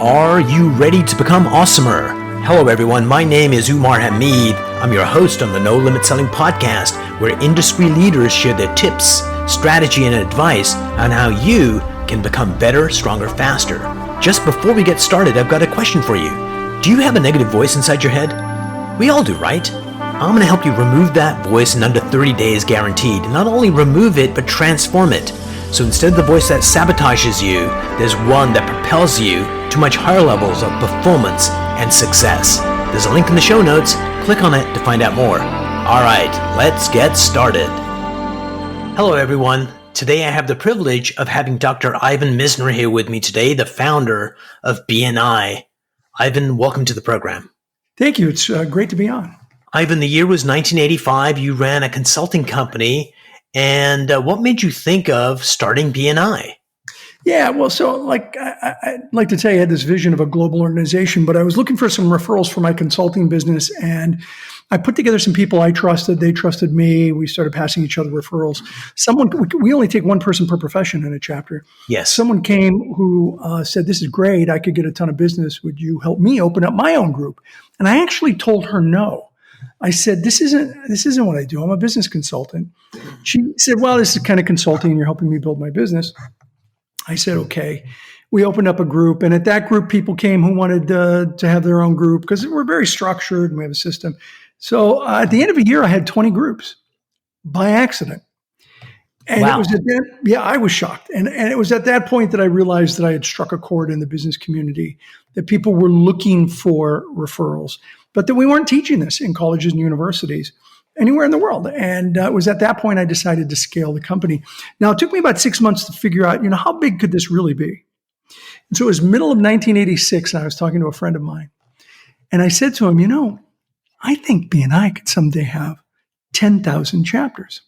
Are you ready to become awesomer? Hello everyone, my name is Umar Hamid. I'm your host on the No Limit Selling podcast, where industry leaders share their tips, strategy, and advice on how you can become better, stronger, faster. Just before we get started, I've got a question for you. Do you have a negative voice inside your head? We all do, right? I'm going to help you remove that voice in under 30 days guaranteed. Not only remove it, but transform it. So instead of the voice that sabotages you, there's one that propels you to much higher levels of performance and success. There's a link in the show notes. Click on it to find out more. All right, let's get started. Hello, everyone. Today I have the privilege of having Dr. Ivan Misner here with me today, the founder of BNI. Ivan, welcome to the program. Thank you. It's great to be on. Ivan, the year was 1985. You ran a consulting company. And what made you think of starting BNI? Yeah, well, so I'd like to tell you, I had this vision of a global organization, but I was looking for some referrals for my consulting business. And I put together some people I trusted. They trusted me. We started passing each other referrals. We only take one person per profession in a chapter. Yes. Someone came who said, "This is great. I could get a ton of business. Would you help me open up my own group?" And I actually told her no. I said, this isn't what I do. I'm a business consultant. She said, "Well, this is kind of consulting and you're helping me build my business." I said, okay. We opened up a group, and at that group, people came who wanted to have their own group because we're very structured and we have a system. So at the end of a year, I had 20 groups by accident. And wow. It was at that, I was shocked. And it was at that point that I realized that I had struck a chord in the business community, that people were looking for referrals, but that we weren't teaching this in colleges and universities anywhere in the world. And it was at that point I decided to scale the company. Now, it took me about 6 months to figure out, how big could this really be? And so it was middle of 1986, and I was talking to a friend of mine. And I said to him, I think BNI could someday have 10,000 chapters.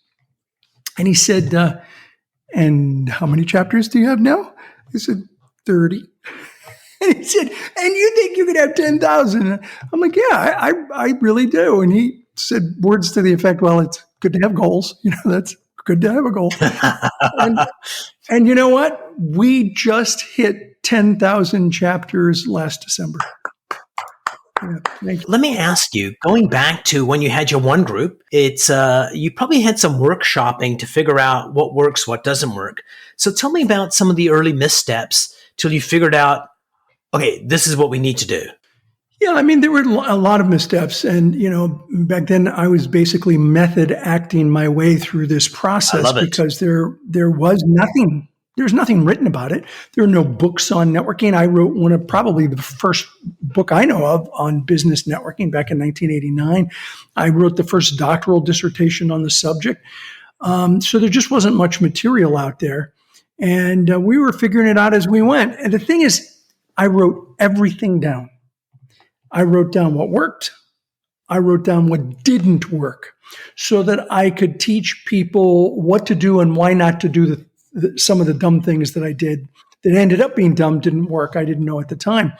And he said, and how many chapters do you have now? I said, 30. And he said, and you think you could have 10,000? I'm like, yeah, I really do. And he said words to the effect, well, it's good to have goals. That's good to have a goal. and you know what? We just hit 10,000 chapters last December. Yeah, let me ask you, going back to when you had your one group, it's you probably had some workshopping to figure out what works, what doesn't work. So tell me about some of the early missteps till you figured out, okay, this is what we need to do. Yeah, there were a lot of missteps. And, back then I was basically method acting my way through this process because there was nothing. There's nothing written about it. There are no books on networking. I wrote one of probably the first book I know of on business networking back in 1989. I wrote the first doctoral dissertation on the subject. So there just wasn't much material out there. And we were figuring it out as we went. And the thing is, I wrote everything down. I wrote down what worked. I wrote down what didn't work so that I could teach people what to do and why not to do some of the dumb things that I did that ended up being dumb, didn't work. I didn't know at the time.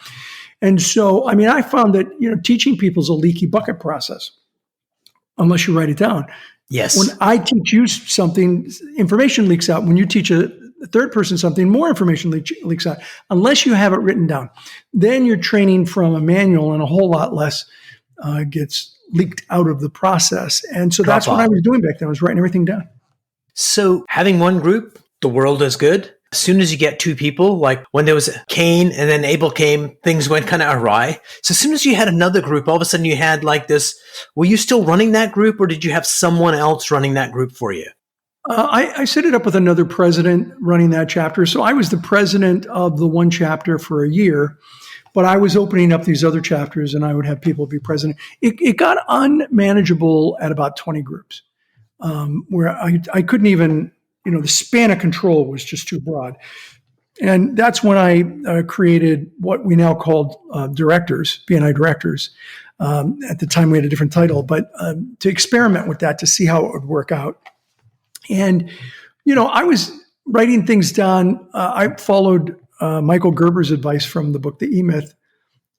And so, I found that, teaching people is a leaky bucket process unless you write it down. Yes. When I teach you something, information leaks out. When you teach a third person something, more information leaks out, unless you have it written down. Then you're training from a manual and a whole lot less gets leaked out of the process. And so that's what I was doing back then. I was writing everything down. So having one group, the world is good. As soon as you get two people, like when there was Cain and then Abel came, things went kind of awry. So as soon as you had another group, all of a sudden you had like this, were you still running that group or did you have someone else running that group for you? I set it up with another president running that chapter. So I was the president of the one chapter for a year, but I was opening up these other chapters and I would have people be president. It got unmanageable at about 20 groups, where I couldn't even, the span of control was just too broad. And that's when I created what we now called directors, BNI directors. At the time we had a different title, but to experiment with that to see how it would work out. And, I was writing things down. I followed Michael Gerber's advice from the book, The E-Myth,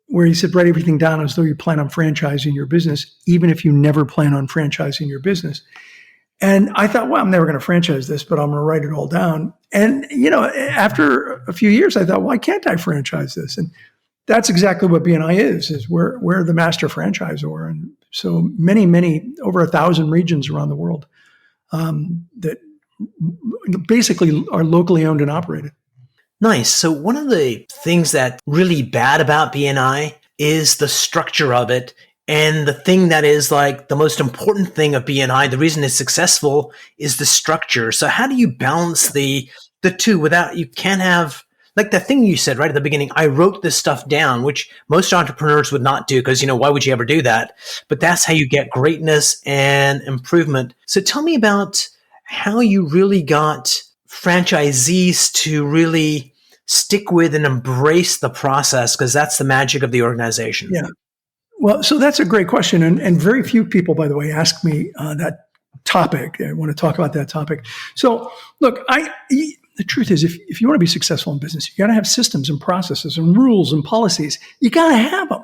where he said, write everything down as though you plan on franchising your business, even if you never plan on franchising your business. And I thought, well, I'm never going to franchise this, but I'm going to write it all down. And, after a few years, I thought, why can't I franchise this? And that's exactly what BNI is we're the master franchisor. And so many, over 1,000 regions around the world that basically are locally owned and operated. Nice. So one of the things that's really bad about BNI is the structure of it. And the thing that is like the most important thing of BNI, the reason it's successful is the structure. So how do you balance the two without, you can't have, like the thing you said right at the beginning, I wrote this stuff down, which most entrepreneurs would not do because, why would you ever do that? But that's how you get greatness and improvement. So tell me about how you really got franchisees to really stick with and embrace the process, because that's the magic of the organization. Yeah. Well, so that's a great question. And very few people, by the way, ask me that topic. I want to talk about that topic. So look, the truth is, if you want to be successful in business, you got to have systems and processes and rules and policies. You got to have them.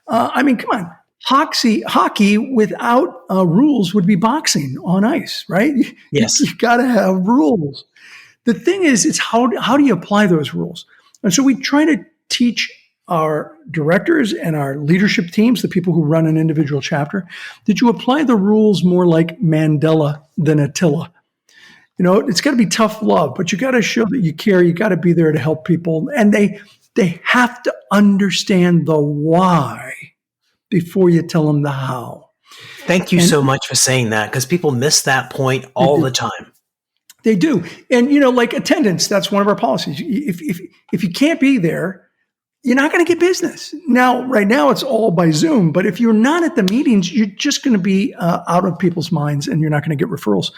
Come on. Hockey without rules would be boxing on ice, right? Yes. You got to have rules. The thing is, it's how do you apply those rules? And so we try to teach our directors and our leadership teams, the people who run an individual chapter, that you apply the rules more like Mandela than Attila. It's got to be tough love, but you got to show that you care. You got to be there to help people. And they have to understand the why before you tell them the how. Thank you so much for saying that, because people miss that point all the time. They do. And, like attendance, that's one of our policies. If you can't be there, you're not going to get business. Now, right now, it's all by Zoom. But if you're not at the meetings, you're just going to be out of people's minds and you're not going to get referrals.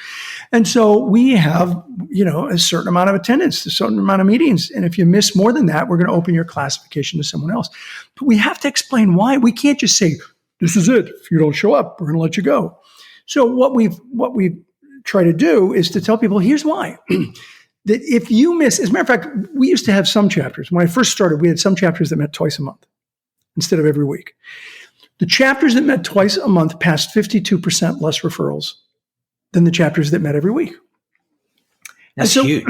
And so we have, a certain amount of attendance, a certain amount of meetings. And if you miss more than that, we're going to open your classification to someone else. But we have to explain why. We can't just say, this is it. If you don't show up, we're going to let you go. So what we've try to do is to tell people, here's why. That if you miss, as a matter of fact, we used to have some chapters. When I first started, we had some chapters that met twice a month instead of every week. The chapters that met twice a month passed 52% less referrals than the chapters that met every week. That's huge.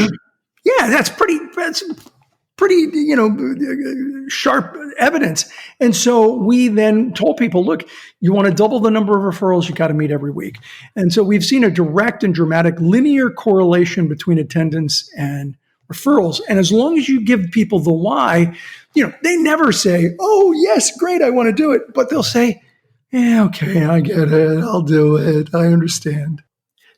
Yeah, that's pretty, sharp evidence. And so we then told people, look, you want to double the number of referrals, you got to meet every week. And so we've seen a direct and dramatic linear correlation between attendance and referrals. And as long as you give people the why, they never say, oh, yes, great, I want to do it. But they'll say, yeah, okay, I get it. I'll do it. I understand.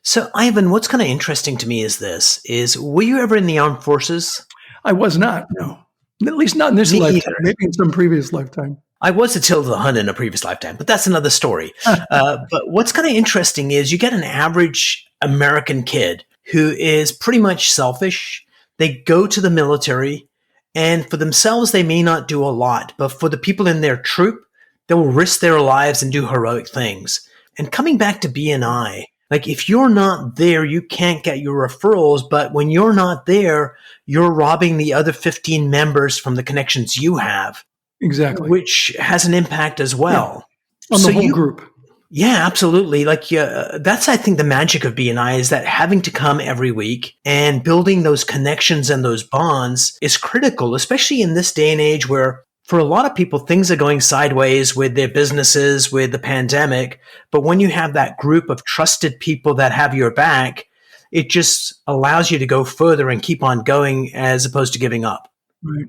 So, Ivan, what's kind of interesting to me is were you ever in the armed forces? I was not, no. At least not in this lifetime, maybe in some previous lifetime. I was Attila the Hun in a previous lifetime, but that's another story. But what's kind of interesting is you get an average American kid who is pretty much selfish. They go to the military, and for themselves, they may not do a lot. But for the people in their troop, they will risk their lives and do heroic things. And coming back to BNI, like if you're not there, you can't get your referrals. But when you're not there, you're robbing the other 15 members from the connections you have. Exactly. Which has an impact as well. Yeah. On the whole group. Yeah, absolutely. That's, I think, the magic of BNI is that having to come every week and building those connections and those bonds is critical, especially in this day and age where for a lot of people, things are going sideways with their businesses, with the pandemic. But when you have that group of trusted people that have your back, it just allows you to go further and keep on going as opposed to giving up. Right.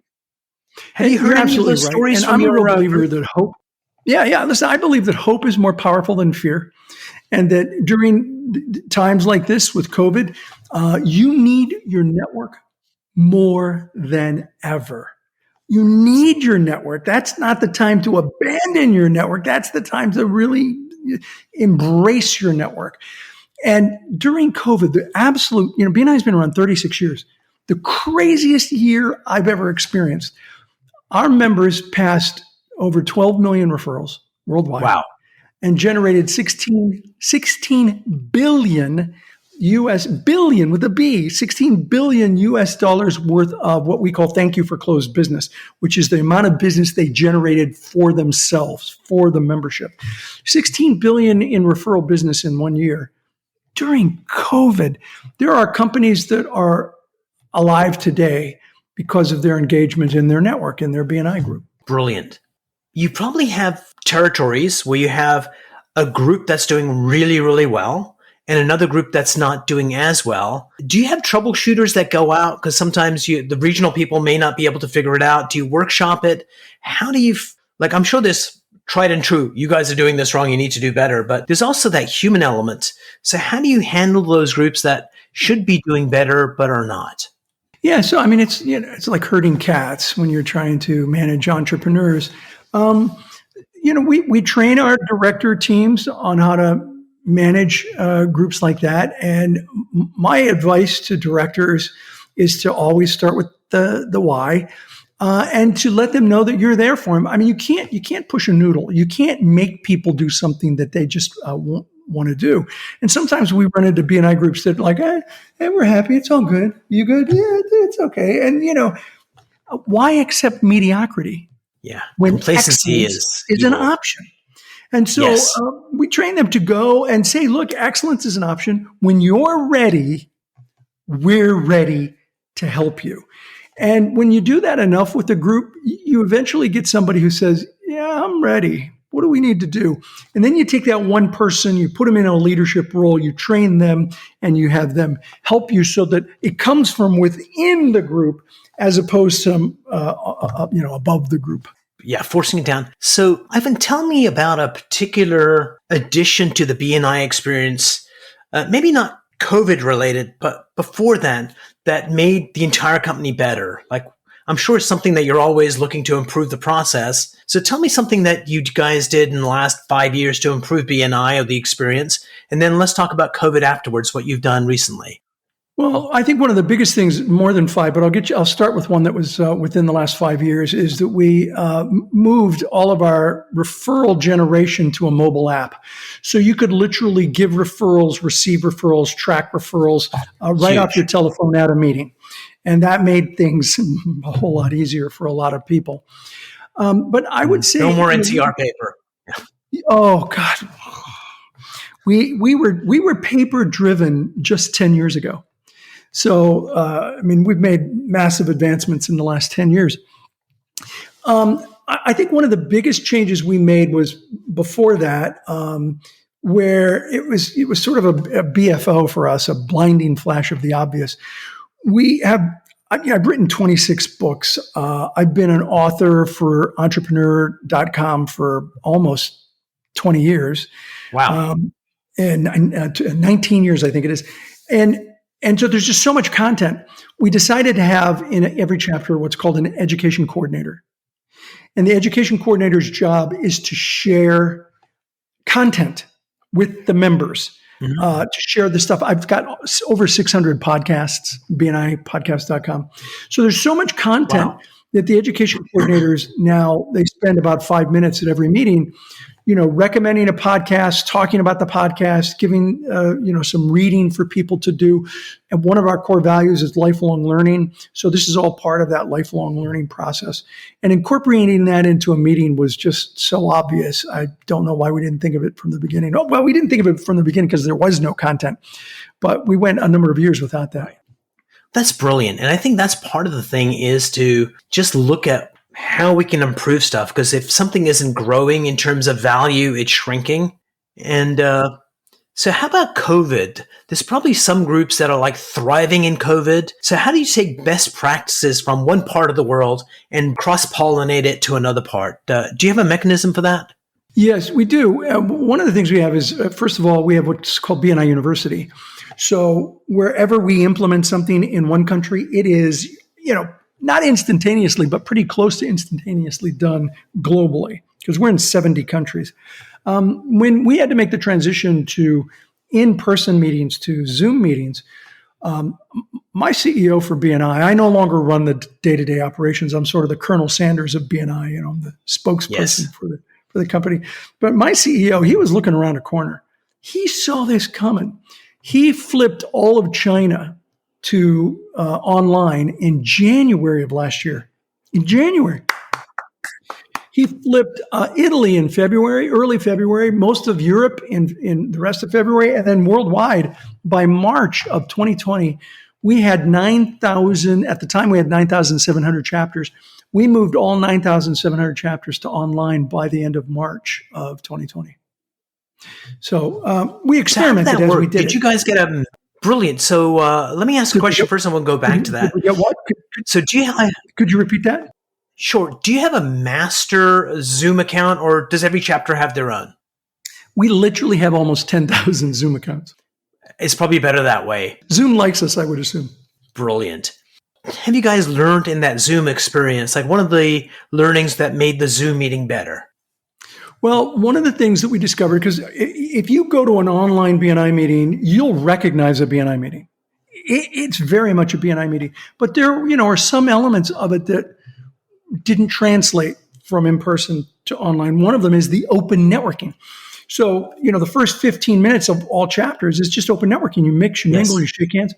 Have you heard any of those stories from your believer that hope? Yeah. Listen, I believe that hope is more powerful than fear. And that during times like this with COVID, you need your network more than ever. You need your network. That's not the time to abandon your network. That's the time to really embrace your network. And during COVID, the absolute, BNI has been around 36 years. The craziest year I've ever experienced. Our members passed over 12 million referrals worldwide. Wow. And generated 16 billion billion with a B, 16 billion US dollars worth of what we call thank you for closed business, which is the amount of business they generated for themselves, for the membership. 16 billion in referral business in 1 year. During COVID, there are companies that are alive today because of their engagement in their network, in their BNI group. Brilliant. You probably have territories where you have a group that's doing really, really well and another group that's not doing as well. Do you have troubleshooters that go out? Because sometimes the regional people may not be able to figure it out. Do you workshop it? How do you, I'm sure this tried and true, you guys are doing this wrong, you need to do better, but there's also that human element. So how do you handle those groups that should be doing better but are not? Yeah, so I mean, it's like herding cats when you're trying to manage entrepreneurs. We train our director teams on how to manage groups like that. And my advice to directors is to always start with the why, and to let them know that you're there for them. I mean, you can't push a noodle. You can't make people do something that they just won't want to do. And sometimes we run into B&I groups that are like, hey, we're happy. It's all good. You good? Yeah, it's okay. And, why accept mediocrity? Yeah. When complacency is an option. And so Yes. We train them to go and say, look, excellence is an option. When you're ready, we're ready to help you. And when you do that enough with a group, you eventually get somebody who says, yeah, I'm ready. What do we need to do? And then you take that one person, you put them in a leadership role, you train them, and you have them help you so that it comes from within the group as opposed to, above the group. Yeah, forcing it down. So, Ivan, tell me about a particular addition to the B&I experience, maybe not COVID related, but before then, that made the entire company better. Like, I'm sure it's something that you're always looking to improve the process. So tell me something that you guys did in the last 5 years to improve B&I or the experience. And then let's talk about COVID afterwards, what you've done recently. Well, I think one of the biggest things, more than five, but I'll start with one that was within the last 5 years, is that we moved all of our referral generation to a mobile app. So you could literally give referrals, receive referrals, track referrals right off your telephone at a meeting. And that made things a whole lot easier for a lot of people. But I would say no more NCR paper. Oh God, we were paper driven just 10 years ago. So we've made massive advancements in the last 10 years. I think one of the biggest changes we made was before that, where it was sort of a BFO for us, a blinding flash of the obvious. I've written 26 books. I've been an author for entrepreneur.com for almost 20 years. Wow. And 19 years, I think it is. And so there's just so much content. We decided to have in every chapter what's called an education coordinator. And the education coordinator's job is to share content with the members. To share the stuff. I've got over 600 podcasts, bnipodcast.com. So there's so much content that the education coordinators now, they spend about 5 minutes at every meeting, recommending a podcast, talking about the podcast, giving, some reading for people to do. And one of our core values is lifelong learning. So this is all part of that lifelong learning process. And incorporating that into a meeting was just so obvious. I don't know why we didn't think of it from the beginning. Oh, well, we didn't think of it from the beginning because there was no content, but we went a number of years without that. That's brilliant. And I think that's part of the thing is to just look at how we can improve stuff. Because if something isn't growing in terms of value, it's shrinking. And so how about COVID? There's probably some groups that are like thriving in COVID. So how do you take best practices from one part of the world and cross-pollinate it to another part? Do you have a mechanism for that? Yes, we do. One of the things we have is, first of all, we have what's called B&I University. So wherever we implement something in one country, it is, not instantaneously, but pretty close to instantaneously done globally because we're in 70 countries. When we had to make the transition to in-person meetings to Zoom meetings, my CEO for BNI, I no longer run the day-to-day operations. I'm sort of the Colonel Sanders of BNI, I'm the spokesperson for the company. But my CEO, he was looking around a corner. He saw this coming. He flipped all of China to online in January of last year. In January. He flipped Italy in February, early February, most of Europe in the rest of February, and then worldwide by March of 2020, We had 9,000, at the time we had 9,700 chapters. We moved all 9,700 chapters to online by the end of March of 2020. So we experimented as we did. Did you guys get a brilliant? So let me ask a question first, and we'll go back to that. What? So could you repeat that? Sure. Do you have a master Zoom account, or does every chapter have their own? We literally have almost 10,000 Zoom accounts. It's probably better that way. Zoom likes us, I would assume. Brilliant. Have you guys learned in that Zoom experience, like one of the learnings that made the Zoom meeting better? Well, one of the things that we discovered, because if you go to an online BNI meeting, you'll recognize a BNI meeting. It's very much a BNI meeting. But there, are some elements of it that didn't translate from in-person to online. One of them is the open networking. So, the first 15 minutes of all chapters is just open networking. You mix, you mingle, you shake hands.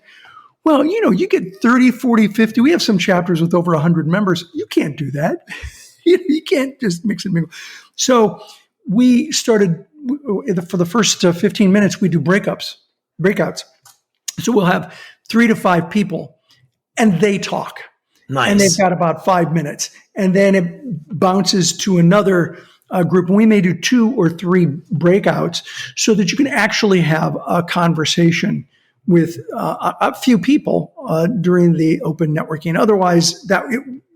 Well, you get 30, 40, 50. We have some chapters with over 100 members. You can't do that. You can't just mix and mingle. So we started, for the first 15 minutes, we do breakouts. So we'll have 3 to 5 people, and they talk. Nice. And they've got about 5 minutes. And then it bounces to another group. And we may do 2 or 3 breakouts so that you can actually have a conversation with a few people during the open networking. Otherwise,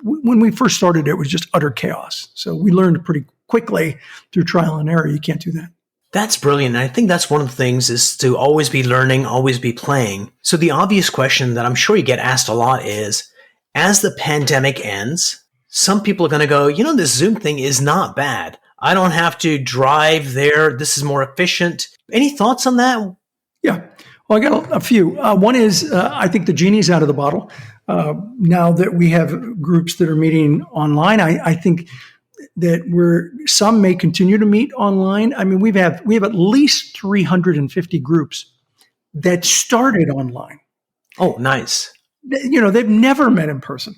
when we first started, it was just utter chaos. So we learned pretty quickly through trial and error. You can't do that. That's brilliant. I think that's one of the things is to always be learning, always be playing. So the obvious question that I'm sure you get asked a lot is, as the pandemic ends, some people are going to go, this Zoom thing is not bad. I don't have to drive there. This is more efficient. Any thoughts on that? Yeah. Well, I got a few. One is I think the genie's out of the bottle. Now that we have groups that are meeting online, I think that some may continue to meet online. I mean, we have at least 350 groups that started online. Oh, nice. They've never met in person.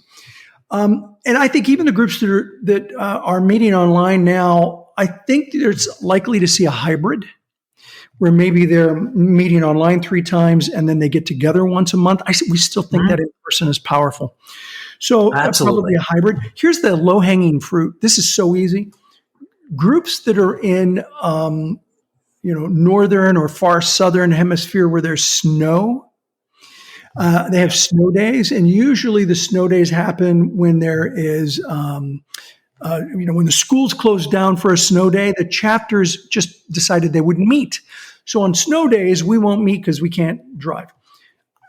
And I think even the groups that are meeting online now, I think there's likely to see a hybrid where maybe they're meeting online 3 times and then they get together once a month. We still think that in person is powerful. So that's probably a hybrid. Here's the low-hanging fruit. This is so easy. Groups that are in northern or far southern hemisphere where there's snow, they have snow days, and usually the snow days happen when there is when the schools closed down for a snow day. The chapters just decided they wouldn't meet. So on snow days, we won't meet because we can't drive.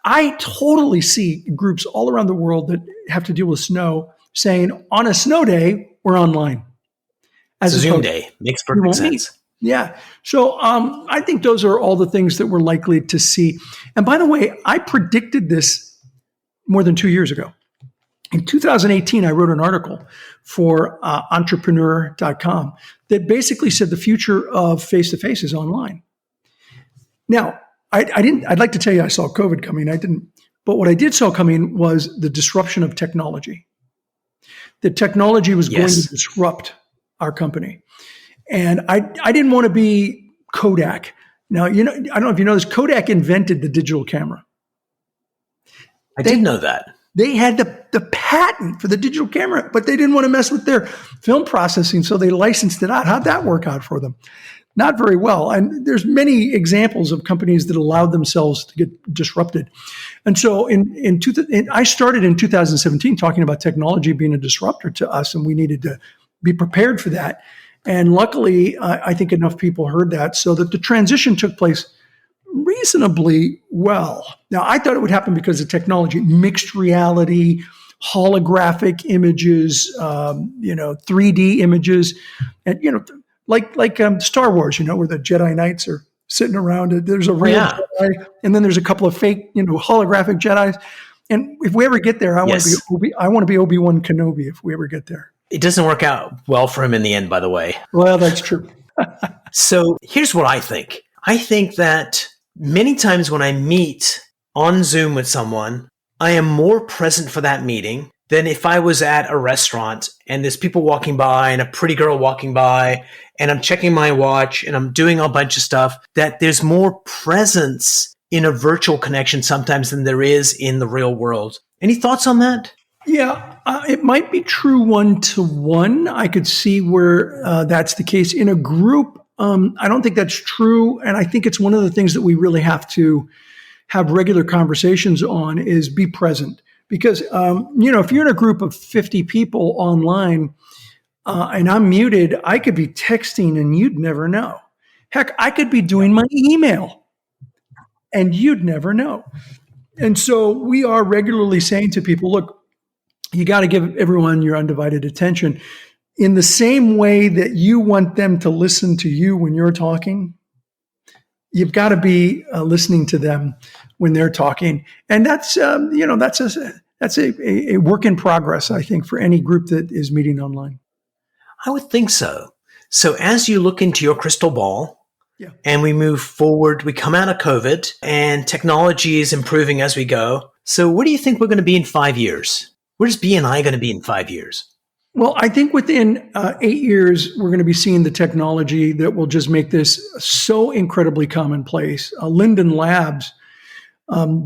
I totally see groups all around the world that have to deal with snow saying, on a snow day, we're online. As a Zoom day. Makes perfect sense. Yeah. So I think those are all the things that we're likely to see. And by the way, I predicted this more than 2 years ago. In 2018, I wrote an article for entrepreneur.com that basically said the future of face-to-face is online. Now, I'd like to tell you I saw COVID coming. I didn't. But what I did saw coming was the disruption of technology. The technology was going to disrupt our company. And I didn't want to be Kodak. Now, I don't know if you know this, Kodak invented the digital camera. I did know that. They had the patent for the digital camera, but they didn't want to mess with their film processing, so they licensed it out. How'd that work out for them? Not very well. And there's many examples of companies that allowed themselves to get disrupted. And so I started in 2017 talking about technology being a disruptor to us, and we needed to be prepared for that. And luckily, I think enough people heard that so that the transition took place reasonably well. Now, I thought it would happen because of technology, mixed reality, holographic images, 3D images, and like Star Wars, where the Jedi Knights are sitting around. There's a real Jedi, and then there's a couple of fake, holographic Jedis. And if we ever get there, I want to be Obi-Wan Kenobi. If we ever get there, it doesn't work out well for him in the end, by the way. Well, that's true. So here's what I think. I think that many times when I meet on Zoom with someone, I am more present for that meeting than if I was at a restaurant and there's people walking by and a pretty girl walking by and I'm checking my watch and I'm doing a bunch of stuff, that there's more presence in a virtual connection sometimes than there is in the real world. Any thoughts on that? Yeah, it might be true one-to-one. I could see where that's the case. In a group, I don't think that's true. And I think it's one of the things that we really have to have regular conversations on is be present. Because, if you're in a group of 50 people online and I'm muted, I could be texting and you'd never know. Heck, I could be doing my email and you'd never know. And so we are regularly saying to people, look, you got to give everyone your undivided attention in the same way that you want them to listen to you when you're talking. You've got to be listening to them when they're talking. And that's a work in progress, I think, for any group that is meeting online. I would think so. So as you look into your crystal ball and we move forward, we come out of COVID and technology is improving as we go. So where do you think we're going to be in 5 years? Where's BNI going to be in 5 years? Well, I think within 8 years, we're going to be seeing the technology that will just make this so incredibly commonplace. Linden Labs,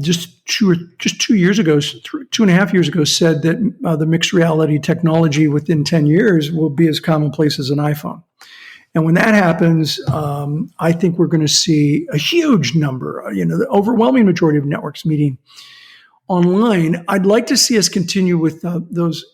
just 2 years ago, 2.5 years ago, said that the mixed reality technology within 10 years will be as commonplace as an iPhone. And when that happens, I think we're going to see a huge number, the overwhelming majority of networks meeting online. I'd like to see us continue with those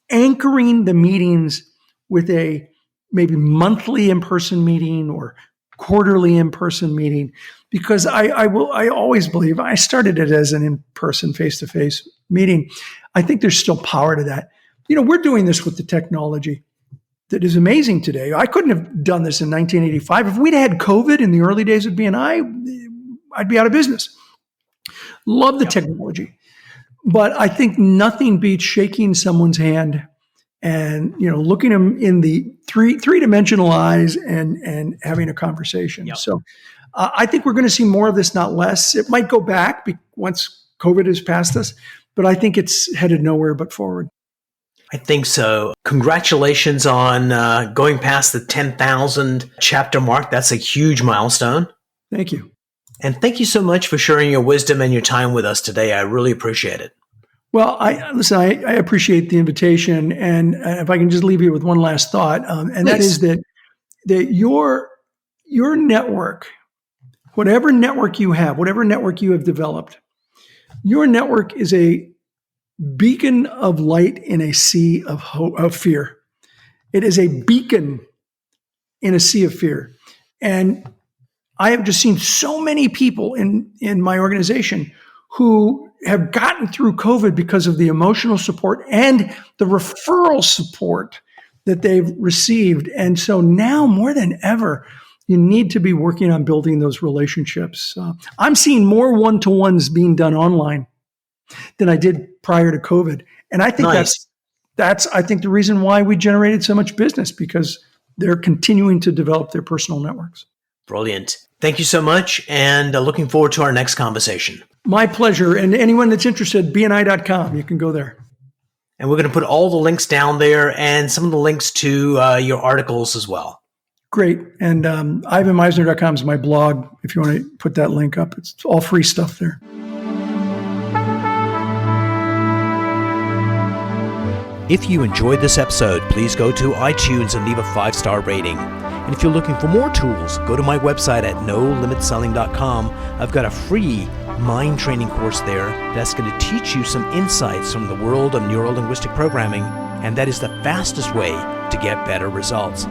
anchoring the meetings with a maybe monthly in-person meeting or quarterly in-person meeting, because I always believe I started it as an in-person face-to-face meeting. I think there's still power to that. We're doing this with the technology that is amazing today. I couldn't have done this in 1985. If we'd had COVID in the early days of BNI, I'd be out of business. Love the technology. But I think nothing beats shaking someone's hand and, looking them in the three-dimensional eyes and having a conversation. Yep. So I think we're going to see more of this, not less. It might go back once COVID has passed us, but I think it's headed nowhere but forward. I think so. Congratulations on going past the 10,000 chapter mark. That's a huge milestone. Thank you. And thank you so much for sharing your wisdom and your time with us today. I really appreciate it. Well, I appreciate the invitation. And if I can just leave you with one last thought, and that is that your network, whatever network you have developed, your network is a beacon of light in a sea of fear. It is a beacon in a sea of fear. And I have just seen so many people in my organization who have gotten through COVID because of the emotional support and the referral support that they've received. And so now more than ever, you need to be working on building those relationships. I'm seeing more one-to-ones being done online than I did prior to COVID. And I think that's I think the reason why we generated so much business, because they're continuing to develop their personal networks. Brilliant. Thank you so much. And looking forward to our next conversation. My pleasure. And anyone that's interested, bni.com, you can go there. And we're going to put all the links down there and some of the links to your articles as well. Great. And ivanmisner.com is my blog. If you want to put that link up, it's all free stuff there. If you enjoyed this episode, please go to iTunes and leave a 5-star rating. And if you're looking for more tools, go to my website at nolimitselling.com. I've got a free mind training course there that's going to teach you some insights from the world of neuro-linguistic programming, and that is the fastest way to get better results.